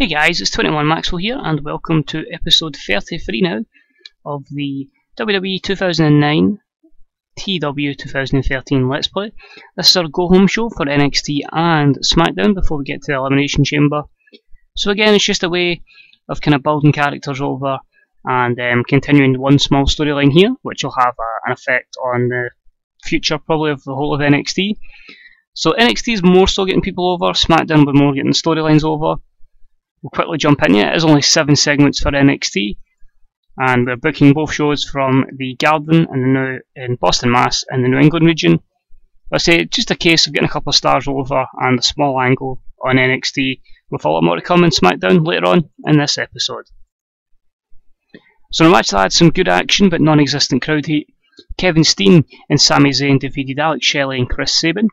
Hey guys, it's 21 Maxwell here, and welcome to episode 33 now of the WWE 2009 TEW2013 Let's Play. This is our go-home show for NXT and Smackdown before we get to the Elimination Chamber. So again, it's just a way of kind of building characters over and continuing one small storyline here, which will have an effect on the future probably of the whole of NXT. So NXT is more so getting people over, Smackdown will be more getting storylines over. We'll quickly jump in here. It is only 7 segments for NXT, and we're booking both shows from the Garden in Boston, Mass, in the New England region. I say just a case of getting a couple of stars over and a small angle on NXT, with a lot more to come in SmackDown later on in this episode. So in the match that had some good action but non-existent crowd heat, Kevin Steen and Sami Zayn defeated Alex Shelley and Chris Sabin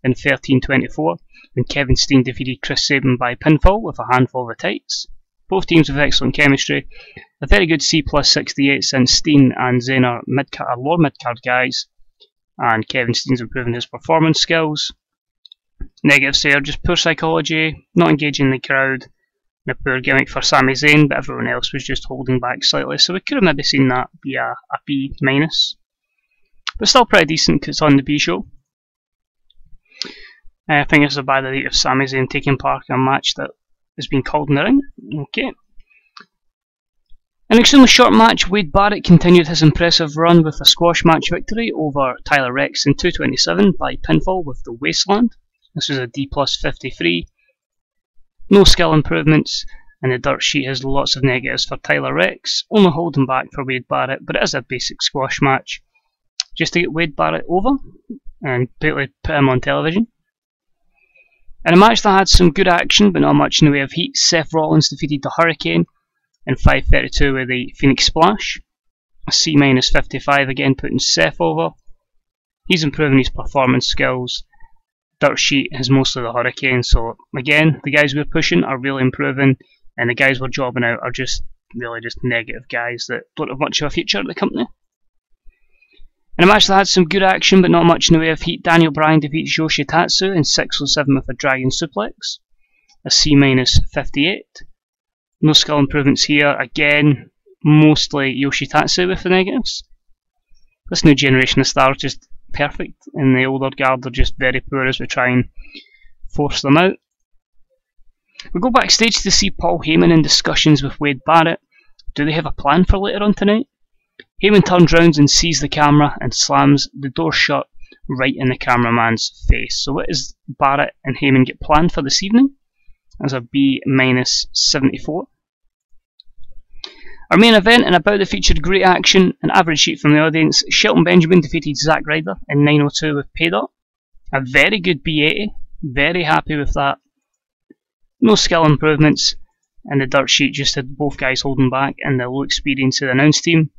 in 13-24. When Kevin Steen defeated Chris Sabin by pinfall with a handful of tights. Both teams have excellent chemistry. A very good C plus 68 since Steen and Zayn are lower mid-card guys, and Kevin Steen's improving his performance skills. Negatives here, just poor psychology, not engaging the crowd, and a poor gimmick for Sami Zayn, but everyone else was just holding back slightly, so we could have maybe seen that be a B minus. But still pretty decent because it's on the B show. I think it's a bad idea of Sami Zayn taking part in a match that has been called in the ring. Okay. An extremely short match, Wade Barrett continued his impressive run with a squash match victory over Tyler Rex in 2:27 by pinfall with the Wasteland. This was a D plus 53. No skill improvements, and the dirt sheet has lots of negatives for Tyler Rex, only holding back for Wade Barrett, but it is a basic squash match just to get Wade Barrett over and put him on television. In a match that had some good action but not much in the way of heat, Seth Rollins defeated the Hurricane in 5:32 with the Phoenix Splash. A C minus 55 again, putting Seth over. He's improving his performance skills. Dirt sheet is mostly the Hurricane, so again, the guys we're pushing are really improving, and the guys we're jobbing out are just really just negative guys that don't have much of a future at the company. In a match that had some good action but not much in the way of heat, Daniel Bryan defeats Yoshitatsu in 6:07 with a Dragon Suplex. A C minus 58. No skill improvements here, again, mostly Yoshitatsu with the negatives. This new generation of stars just perfect, and the older guard are just very poor as we try and force them out. We go backstage to see Paul Heyman in discussions with Wade Barrett. Do they have a plan for later on tonight? Heyman turns round and sees the camera and slams the door shut right in the cameraman's face. So what does Barrett and Heyman get planned for this evening? As a B minus 74. Our main event and about the featured great action and average sheet from the audience. Shelton Benjamin defeated Zack Ryder in 9:02 with Paydot. A very good B80. Very happy with that. No skill improvements, and the dirt sheet just had both guys holding back and the low experience of the announce team.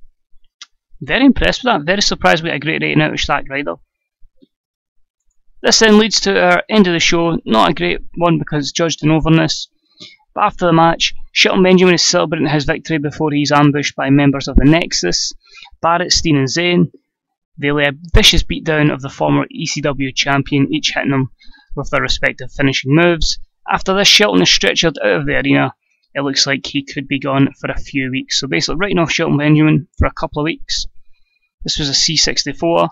Very impressed with that, very surprised we got a great rating out of Zack Ryder. This then leads to our end of the show, not a great one because it's judged in overness, but after the match, Shelton Benjamin is celebrating his victory before he's ambushed by members of the Nexus, Barrett, Steen and Zayn. They lay a vicious beatdown of the former ECW champion, each hitting him with their respective finishing moves. After this, Shelton is stretchered out of the arena. It looks like he could be gone for a few weeks, so basically writing off Shelton Benjamin for a couple of weeks. This was a C64.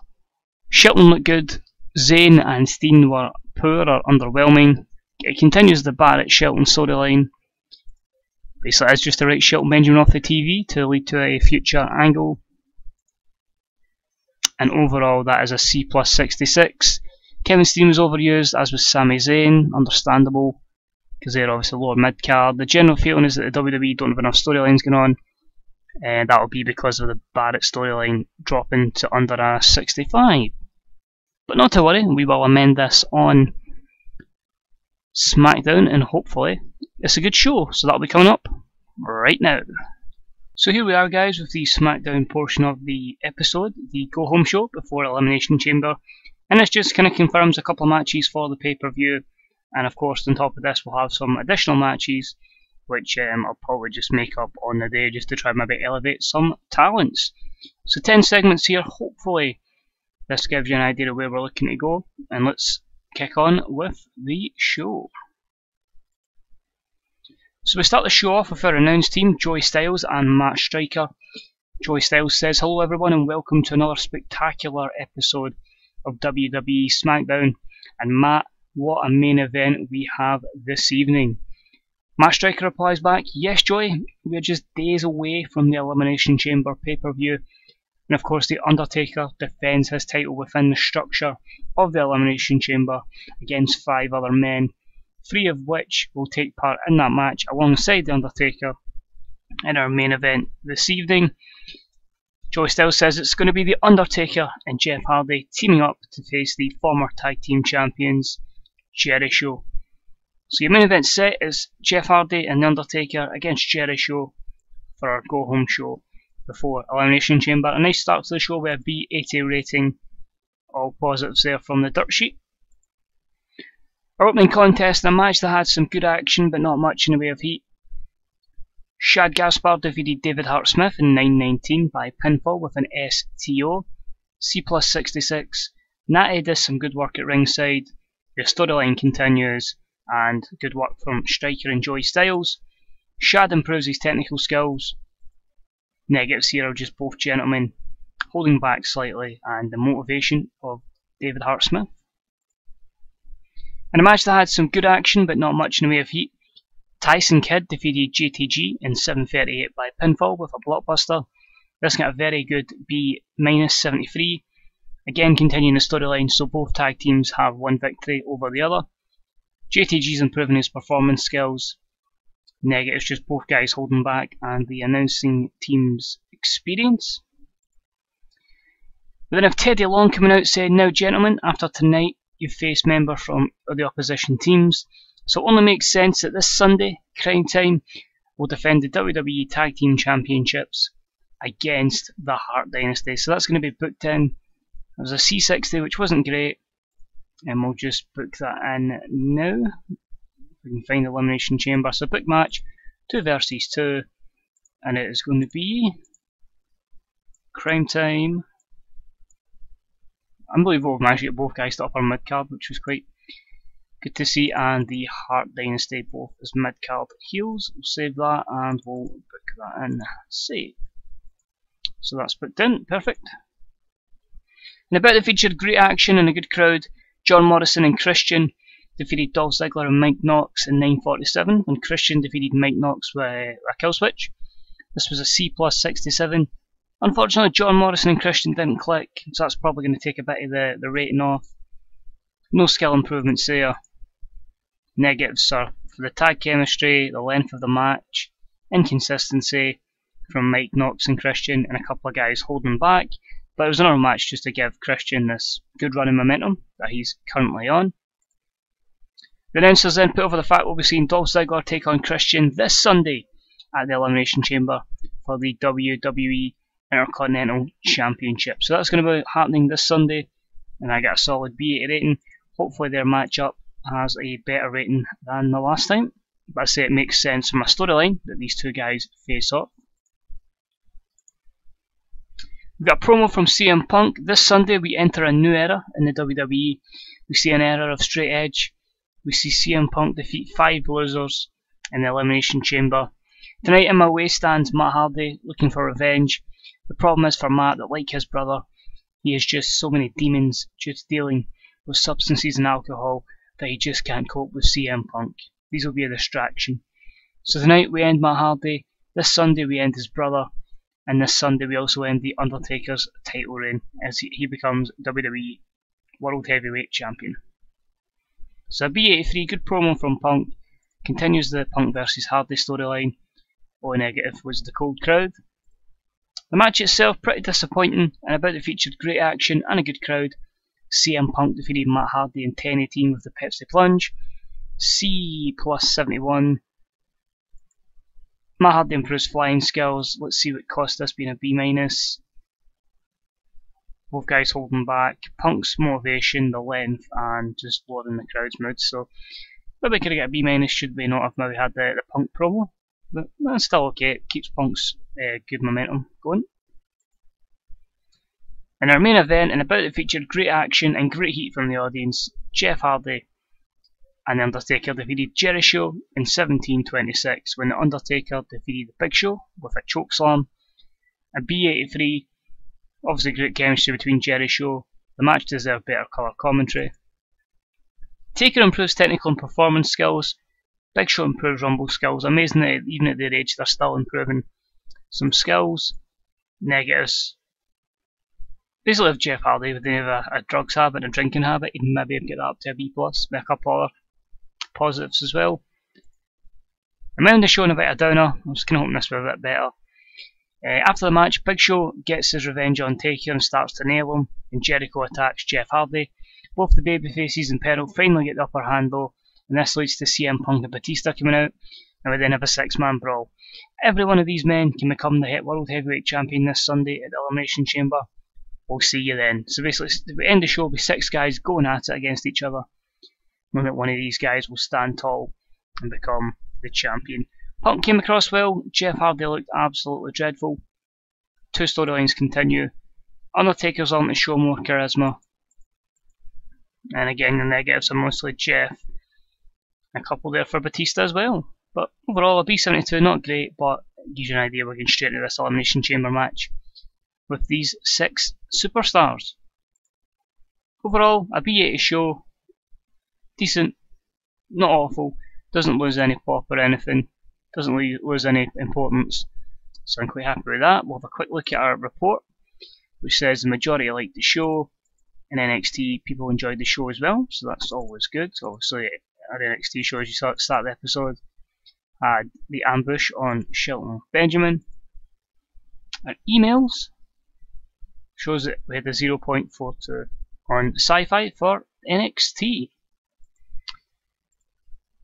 Shelton looked good. Zayn and Steen were poor or underwhelming. It continues the Barrett-Shelton storyline. Basically, it's just to write Shelton Benjamin off the TV to lead to a future angle. And overall, that is a C plus 66. Kevin Steen was overused, as was Sami Zayn. Understandable, because they're obviously lower mid-card. The general feeling is that the WWE don't have enough storylines going on, and that will be because of the Barrett storyline dropping to under a 65. But not to worry, we will amend this on SmackDown, and hopefully it's a good show, so that will be coming up right now. So here we are guys with the SmackDown portion of the episode, the go-home show before Elimination Chamber, and this just kind of confirms a couple of matches for the pay-per-view. And of course, on top of this, we'll have some additional matches, which I'll probably just make up on the day just to try and maybe elevate some talents. So 10 segments here, hopefully this gives you an idea of where we're looking to go. And let's kick on with the show. So we start the show off with our announced team, Joey Styles and Matt Striker. Joey Styles says, "Hello everyone and welcome to another spectacular episode of WWE Smackdown." And Matt, what a main event we have this evening. Matt Striker replies back, "Yes Joey, we're just days away from the Elimination Chamber pay-per-view. And of course the Undertaker defends his title within the structure of the Elimination Chamber against 5 other men, 3 of which will take part in that match alongside the Undertaker in our main event this evening." Joey Styles says it's going to be the Undertaker and Jeff Hardy teaming up to face the former tag team champions Jericho. So your main event set is Jeff Hardy and the Undertaker against Jericho for our go home show before Elimination Chamber. A nice start to the show with a B80 rating, all positives there from the dirt sheet. Our opening contest, a match that had some good action but not much in the way of heat. Shad Gaspard defeated David Hart Smith in 9:19 by pinfall with an STO. C+66. Natty does some good work at ringside. The storyline continues, and good work from Striker and Joey Styles. Shad improves his technical skills. Negatives here are just both gentlemen holding back slightly, and the motivation of David Hart Smith. In a match that had some good action but not much in the way of heat, Tyson Kidd defeated JTG in 7:38 by pinfall with a blockbuster. This got a very good B-73. Again continuing the storyline, so both tag teams have one victory over the other. JTG's improving his performance skills. Negatives just both guys holding back, and the announcing team's experience. We then have Teddy Long coming out saying, "Now gentlemen, after tonight you've faced members from the opposition teams, so it only makes sense that this Sunday, Crime Time, will defend the WWE Tag Team Championships against the Hart Dynasty." So that's going to be booked in. It was a C60 which wasn't great, and we'll just book that in now. We can find the Elimination Chamber. So book match, 2 versus 2, and it is going to be Crime Time. Unbelievable, we managed to get both guys to upper mid card, which was quite good to see, and the Hart Dynasty both as mid card heels. We'll save that and we'll book that in. Save. So that's booked in, perfect. In a bit that featured great action and a good crowd, John Morrison and Christian defeated Dolph Ziggler and Mike Knox in 9:47 when Christian defeated Mike Knox with a kill switch. This was a C+67. Unfortunately, John Morrison and Christian didn't click, so that's probably going to take a bit of the rating off. No skill improvements there. Negatives are for the tag chemistry, the length of the match, inconsistency from Mike Knox and Christian, and a couple of guys holding back. But it was another match just to give Christian this good run of momentum that he's currently on. The announcers then put over the fact we'll be seeing Dolph Ziggler take on Christian this Sunday at the Elimination Chamber for the WWE Intercontinental Championship. So that's going to be happening this Sunday, and I got a solid B80 rating. Hopefully their matchup has a better rating than the last time. But I say it makes sense from a storyline that these two guys face off. We've got a promo from CM Punk. This Sunday we enter a new era in the WWE. We see an era of straight edge. We see CM Punk defeat 5 losers in the Elimination Chamber. Tonight in my way stands Matt Hardy looking for revenge. The problem is for Matt that, like his brother, he has just so many demons due to dealing with substances and alcohol that he just can't cope with CM Punk. These will be a distraction. So tonight we end Matt Hardy, this Sunday we end his brother, and this Sunday we also end the Undertaker's title reign as he becomes WWE World Heavyweight Champion. So a B83, good promo from Punk, continues the Punk vs Hardy storyline. Only negative was the cold crowd. The match itself pretty disappointing, and about it featured great action and a good crowd. CM Punk defeated Matt Hardy in 10:18 with the Pepsi Plunge. C+71. Matt Hardy improves flying skills. Let's see what cost this being a B-. Both guys holding back. Punk's motivation, the length, and just blowing the crowd's mood. So maybe could have got a B- should we not have maybe had the Punk promo. But that's still okay, it keeps Punk's good momentum going. In our main event, and about it featured great action and great heat from the audience, Jeff Hardy and The Undertaker defeated Jericho in 1726 when The Undertaker defeated The Big Show with a chokeslam. A B83, obviously great chemistry between Jericho. The match deserved better colour commentary. Taker improves technical and performance skills. Big Show improves Rumble skills. Amazing that even at their age they're still improving some skills. Negatives. Basically, if Jeff Hardy would have a drugs habit and a drinking habit, he'd maybe get that up to a B+, with a couple other positives as well. I'm ending the show in a bit of a downer. I'm just kind of hoping this will be a bit better. After the match, Big Show gets his revenge on Taker and starts to nail him, and Jericho attacks Jeff Hardy. Both the babyfaces in peril finally get the upper hand though, and this leads to CM Punk and Batista coming out, and we then have a 6-man brawl. Every one of these men can become the World Heavyweight Champion this Sunday at the Elimination Chamber. We'll see you then. So basically, we end the show with 6 guys going at it against each other. Maybe one of these guys will stand tall and become the champion. Punk came across well. Jeff Hardy looked absolutely dreadful. 2 storylines continue. Undertaker's on to show more charisma. And again, the negatives are mostly Jeff. A couple there for Batista as well. But overall, a B72, not great, but gives you an idea we're getting straight into this Elimination Chamber match with these 6 superstars. Overall, a B80 show. Decent, not awful, doesn't lose any pop or anything, doesn't lose any importance, so I'm quite happy with that. We'll have a quick look at our report, which says the majority liked the show, and NXT people enjoyed the show as well, so that's always good. Obviously, our NXT show, as you saw at the start of the episode, had the ambush on Shelton Benjamin. Our emails shows that we had a 0.42 on Sci-Fi for NXT.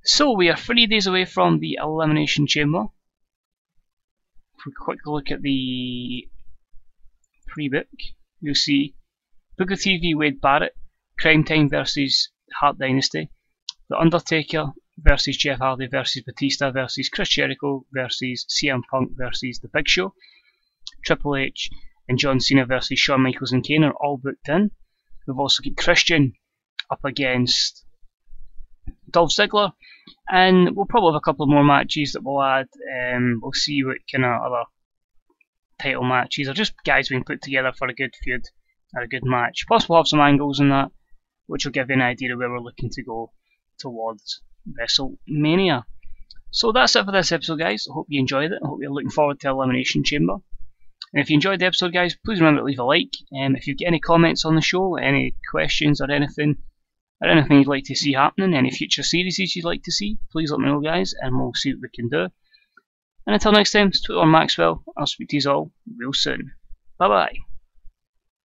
So we are 3 days away from the Elimination Chamber. If we quickly look at the pre-book, you'll see Booker TV Wade Barrett, Crime Time versus Hart Dynasty, The Undertaker versus Jeff Hardy versus Batista versus Chris Jericho versus CM Punk versus The Big Show, Triple H and John Cena versus Shawn Michaels and Kane are all booked in. We've also got Christian up against Dolph Ziggler, and we'll probably have a couple more matches that we'll add. We'll see what kind of other title matches, or just guys being put together for a good feud or a good match. Plus we'll have some angles in that, which will give you an idea of where we're looking to go towards WrestleMania. So that's it for this episode, guys. I hope you enjoyed it. I hope you're looking forward to Elimination Chamber. And if you enjoyed the episode, guys, please remember to leave a like. If you've got any comments on the show, any questions or anything you'd like to see happening, any future series you'd like to see, please let me know, guys, and we'll see what we can do. And until next time, it's Twitter Maxwell. I'll speak to you all real soon. Bye bye.